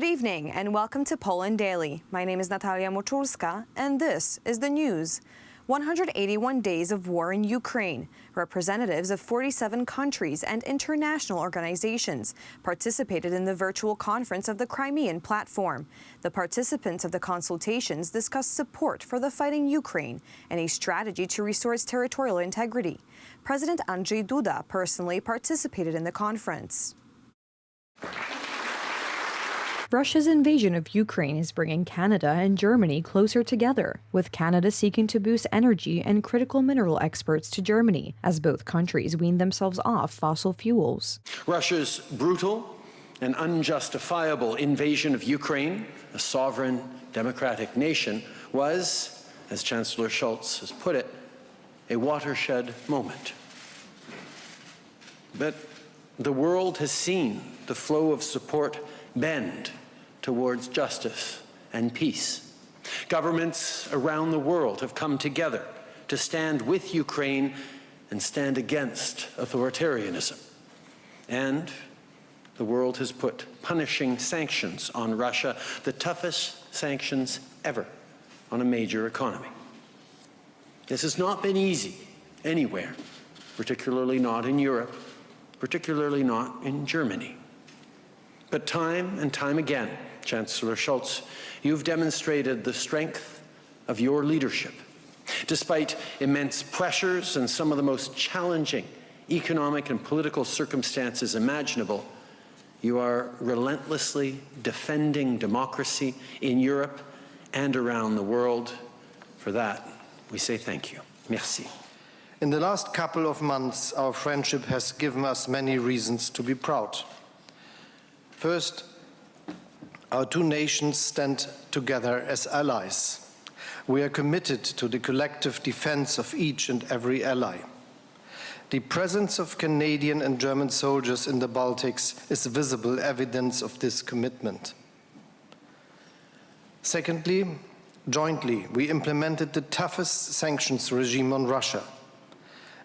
Good evening and welcome to Poland Daily. My name is Natalia Moczulska and this is the news. 181 days of war in Ukraine. Representatives of 47 countries and international organizations participated in the virtual conference of the Crimean platform. The participants of the consultations discussed support for the fighting Ukraine and a strategy to restore its territorial integrity. President Andrzej Duda personally participated in the conference. Russia's invasion of Ukraine is bringing Canada and Germany closer together, with Canada seeking to boost energy and critical mineral exports to Germany, as both countries wean themselves off fossil fuels. Russia's brutal and unjustifiable invasion of Ukraine, a sovereign democratic nation, was, as Chancellor Scholz has put it, a watershed moment. But the world has seen the flow of support bend towards justice and peace. Governments around the world have come together to stand with Ukraine and stand against authoritarianism. And the world has put punishing sanctions on Russia, the toughest sanctions ever on a major economy. This has not been easy anywhere, particularly not in Europe, particularly not in Germany. But time and time again, Chancellor Scholz, you've demonstrated the strength of your leadership. Despite immense pressures and some of the most challenging economic and political circumstances imaginable, you are relentlessly defending democracy in Europe and around the world. For that, we say thank you. Merci. In the last couple of months, our friendship has given us many reasons to be proud. First, our two nations stand together as allies. We are committed to the collective defense of each and every ally. The presence of Canadian and German soldiers in the Baltics is visible evidence of this commitment. Secondly, jointly, we implemented the toughest sanctions regime on Russia,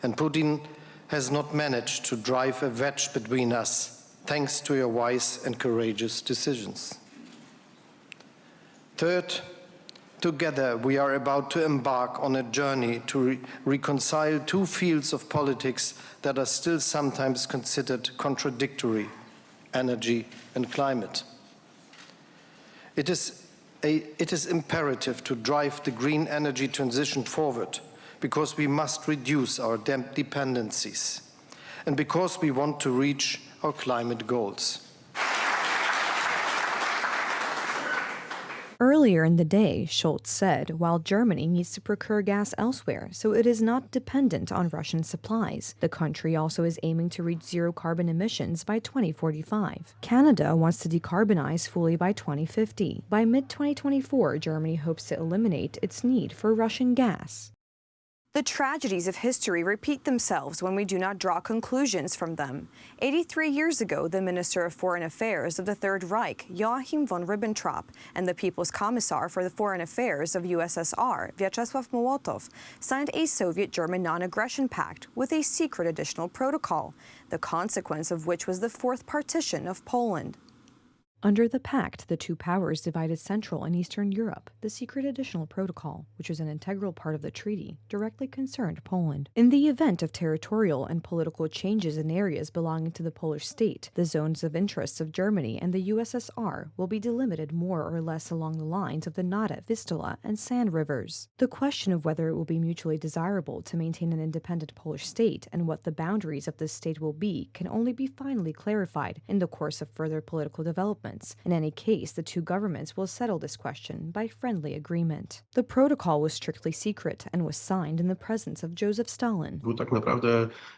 and Putin has not managed to drive a wedge between us, thanks to your wise and courageous decisions. Third, together we are about to embark on a journey to reconcile two fields of politics that are still sometimes considered contradictory: energy and climate. It is imperative to drive the green energy transition forward, because we must reduce our dependencies and because we want to reach our climate goals. Earlier in the day, Scholz said while Germany needs to procure gas elsewhere so it is not dependent on Russian supplies, the country also is aiming to reach zero carbon emissions by 2045. Canada wants to decarbonize fully by 2050. By mid-2024, Germany hopes to eliminate its need for Russian gas. The tragedies of history repeat themselves when we do not draw conclusions from them. 83 years ago, the Minister of Foreign Affairs of the Third Reich, Joachim von Ribbentrop, and the People's Commissar for the Foreign Affairs of USSR, Vyacheslav Molotov, signed a Soviet-German non-aggression pact with a secret additional protocol, the consequence of which was the fourth partition of Poland. Under the pact, the two powers divided Central and Eastern Europe. The secret additional protocol, which was an integral part of the treaty, directly concerned Poland. In the event of territorial and political changes in areas belonging to the Polish state, the zones of interest of Germany and the USSR will be delimited more or less along the lines of the Narew, Vistula, and San rivers. The question of whether it will be mutually desirable to maintain an independent Polish state and what the boundaries of this state will be can only be finally clarified in the course of further political development. In any case, the two governments will settle this question by friendly agreement. The protocol was strictly secret and was signed in the presence of Joseph Stalin.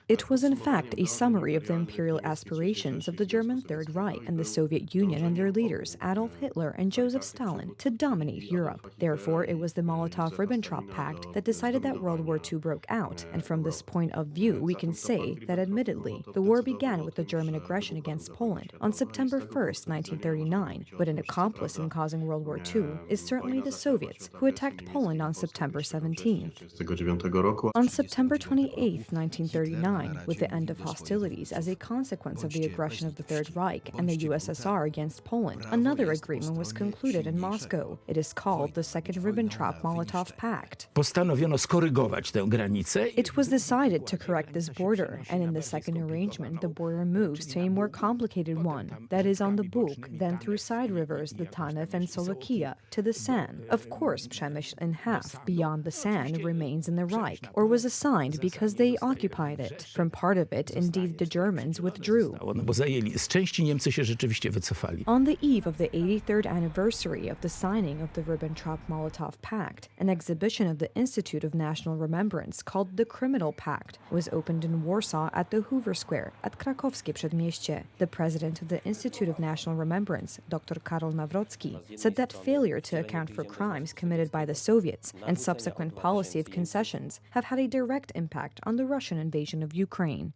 It was in fact a summary of the imperial aspirations of the German Third Reich and the Soviet Union and their leaders, Adolf Hitler and Joseph Stalin, to dominate Europe. Therefore, it was the Molotov-Ribbentrop Pact that decided that World War II broke out, and from this point of view, we can say that admittedly, the war began with the German aggression against Poland on September 1st, 1939, but an accomplice in causing World War II is certainly the Soviets, who attacked Poland on September 17th. On September 28, 1939, with the end of hostilities as a consequence of the aggression of the Third Reich and the USSR against Poland, another agreement was concluded in Moscow. It is called the Second Ribbentrop-Molotov Pact. Postanowiono skorygować tę granicę. It was decided to correct this border, and in the second arrangement, the border moves to a more complicated one, that is on the Bug, then through side rivers, the Tanev and Solokia, to the San. Of course, Przemyśl in half, beyond the San, remains in the Reich, or was assigned because they occupied it. From part of it, indeed, the Germans withdrew. No bo zajęli. Z części Niemcy się rzeczywiście wycofali. On the eve of the 83rd anniversary of the signing of the Ribbentrop-Molotov Pact, an exhibition of the Institute of National Remembrance called the Criminal Pact was opened in Warsaw at the Hoover Square at Krakowskie Przedmieście. The president of the Institute of National Remembrance, Dr. Karol Nawrocki, said that failure to account for crimes committed by the Soviets and subsequent policy of concessions have had a direct impact on the Russian invasion of Ukraine.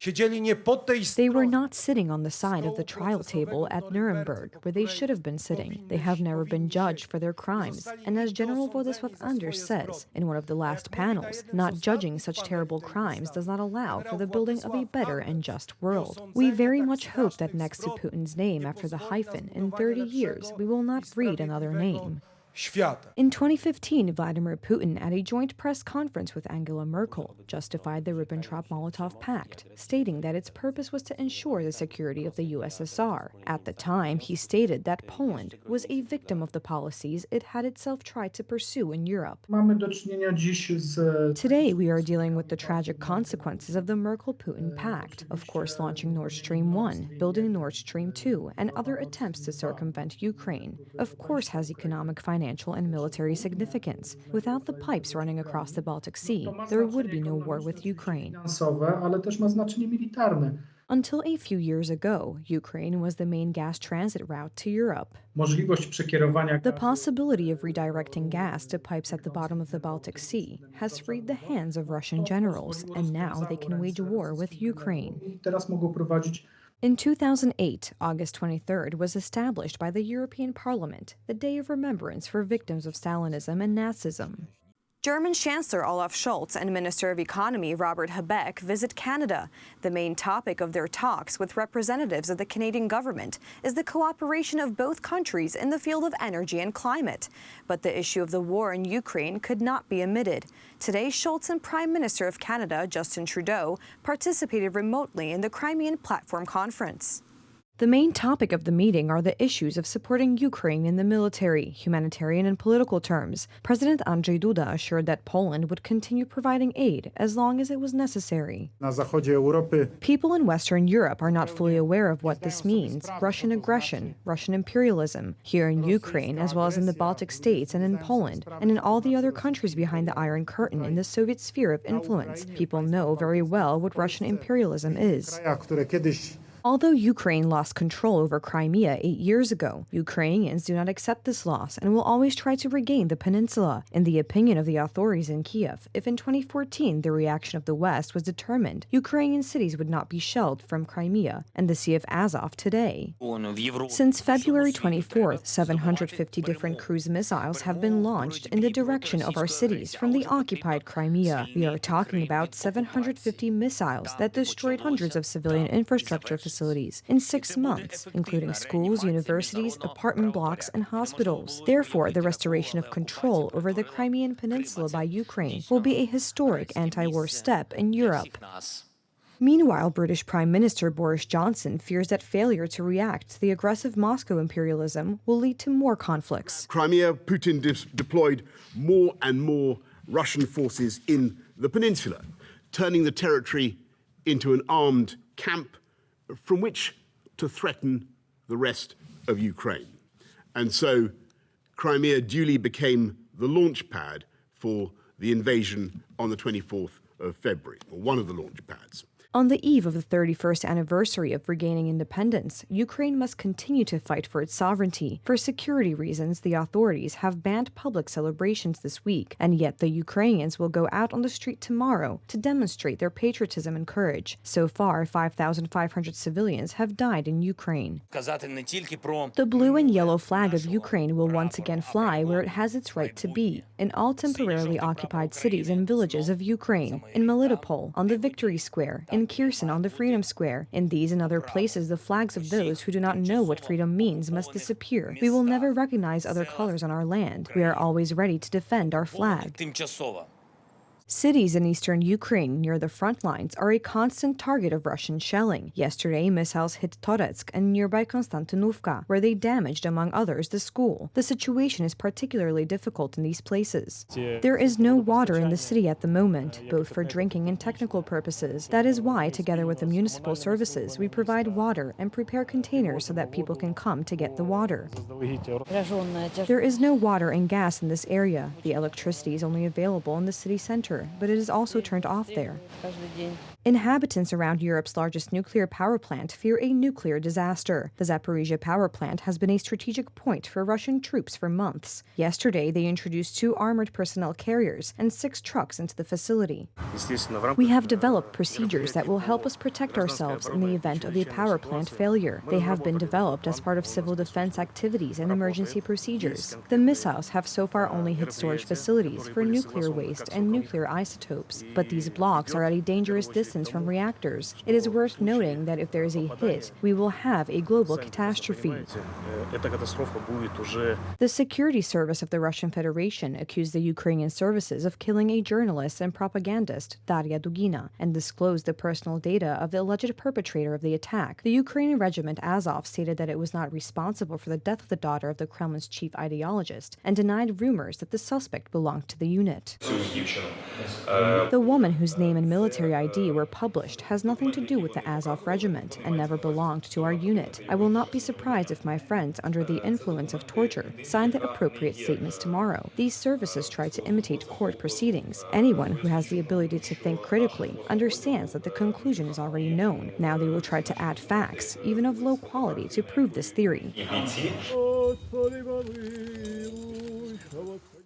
They were not sitting on the side of the trial table at Nuremberg, where they should have been sitting. They have never been judged for their crimes. And as General Władysław Anders says in one of the last panels, not judging such terrible crimes does not allow for the building of a better and just world. We very much hope that next to Putin's name after the hyphen, in 30 years, we will not read another name. In 2015, Vladimir Putin, at a joint press conference with Angela Merkel, justified the Ribbentrop-Molotov Pact, stating that its purpose was to ensure the security of the USSR. At the time, he stated that Poland was a victim of the policies it had itself tried to pursue in Europe. Today, we are dealing with the tragic consequences of the Merkel-Putin Pact, of course launching Nord Stream 1, building Nord Stream 2, and other attempts to circumvent Ukraine, of course has economic, financial, and military significance. Without the pipes running across the Baltic Sea, there would be no war with Ukraine. Until a few years ago, Ukraine was the main gas transit route to Europe. The possibility of redirecting gas to pipes at the bottom of the Baltic Sea has freed the hands of Russian generals, and now they can wage war with Ukraine. In 2008, August 23rd was established by the European Parliament, the Day of Remembrance for Victims of Stalinism and Nazism. German Chancellor Olaf Scholz and Minister of Economy Robert Habeck visit Canada. The main topic of their talks with representatives of the Canadian government is the cooperation of both countries in the field of energy and climate. But the issue of the war in Ukraine could not be omitted. Today, Scholz and Prime Minister of Canada Justin Trudeau participated remotely in the Crimean Platform Conference. The main topic of the meeting are the issues of supporting Ukraine in the military, humanitarian, and political terms. President Andrzej Duda assured that Poland would continue providing aid as long as it was necessary. People in Western Europe are not fully aware of what this means: Russian aggression, Russian imperialism, here in Ukraine as well as in the Baltic states and in Poland, and in all the other countries behind the Iron Curtain in the Soviet sphere of influence. People know very well what Russian imperialism is. Although Ukraine lost control over Crimea 8 years ago, Ukrainians do not accept this loss and will always try to regain the peninsula. In the opinion of the authorities in Kiev, if in 2014 the reaction of the West was determined, Ukrainian cities would not be shelled from Crimea and the Sea of Azov today. Since February 24th, 750 different cruise missiles have been launched in the direction of our cities from the occupied Crimea. We are talking about 750 missiles that destroyed hundreds of civilian infrastructure facilities in 6 months, including schools, universities, apartment blocks, and hospitals. Therefore, the restoration of control over the Crimean Peninsula by Ukraine will be a historic anti-war step in Europe. Meanwhile, British Prime Minister Boris Johnson fears that failure to react to the aggressive Moscow imperialism will lead to more conflicts. Crimea, Putin deployed more and more Russian forces in the peninsula, turning the territory into an armed camp from which to threaten the rest of Ukraine. And so Crimea duly became the launch pad for the invasion on the 24th of February, or one of the launch pads. On the eve of the 31st anniversary of regaining independence, Ukraine must continue to fight for its sovereignty. For security reasons, the authorities have banned public celebrations this week, and yet the Ukrainians will go out on the street tomorrow to demonstrate their patriotism and courage. So far, 5,500 civilians have died in Ukraine. The blue and yellow flag of Ukraine will once again fly where it has its right to be, in all temporarily occupied cities and villages of Ukraine, in Melitopol, on the Victory Square, in Kherson on the Freedom Square. In these and other places, the flags of those who do not know what freedom means must disappear. We will never recognize other colors on our land. We are always ready to defend our flag. Cities in eastern Ukraine near the front lines are a constant target of Russian shelling. Yesterday, missiles hit Toretsk and nearby Konstantinovka, where they damaged, among others, the school. The situation is particularly difficult in these places. There is no water in the city at the moment, both for drinking and technical purposes. That is why, together with the municipal services, we provide water and prepare containers so that people can come to get the water. There is no water and gas in this area. The electricity is only available in the city center, but it is also turned off there. Inhabitants around Europe's largest nuclear power plant fear a nuclear disaster. The Zaporizhzhia power plant has been a strategic point for Russian troops for months. Yesterday, they introduced 2 armored personnel carriers and 6 trucks into the facility. We have developed procedures that will help us protect ourselves in the event of a power plant failure. They have been developed as part of civil defense activities and emergency procedures. The missiles have so far only hit storage facilities for nuclear waste and nuclear isotopes, but these blocks are at a dangerous distance from reactors. It is worth noting that if there is a hit, we will have a global catastrophe. The security service of the Russian Federation accused the Ukrainian services of killing a journalist and propagandist, Daria Dugina, and disclosed the personal data of the alleged perpetrator of the attack. The Ukrainian regiment Azov stated that it was not responsible for the death of the daughter of the Kremlin's chief ideologist and denied rumors that the suspect belonged to the unit. The woman whose name and military ID were published has nothing to do with the Azov regiment and never belonged to our unit. I will not be surprised if my friends, under the influence of torture, sign the appropriate statements tomorrow. These services try to imitate court proceedings. Anyone who has the ability to think critically understands that the conclusion is already known. Now they will try to add facts, even of low quality, to prove this theory.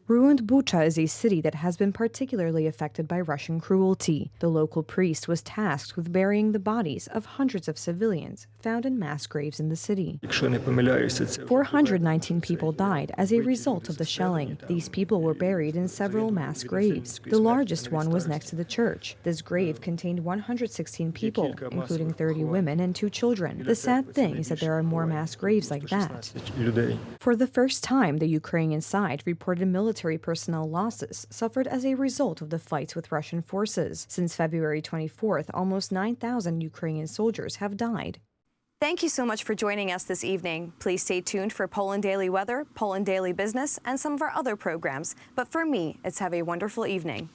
Ruined Bucha is a city that has been particularly affected by Russian cruelty. The local priest was tasked with burying the bodies of hundreds of civilians found in mass graves in the city. 419 people died as a result of the shelling. These people were buried in several mass graves. The largest one was next to the church. This grave contained 116 people, including 30 women and 2 children. The sad thing is that there are more mass graves like that. For the first time, the Ukrainian side reported military personnel losses suffered as a result of the fights with Russian forces. Since February 24th, almost 9,000 Ukrainian soldiers have died. Thank you so much for joining us this evening. Please stay tuned for Poland Daily Weather, Poland Daily Business, and some of our other programs. But for me, it's have a wonderful evening.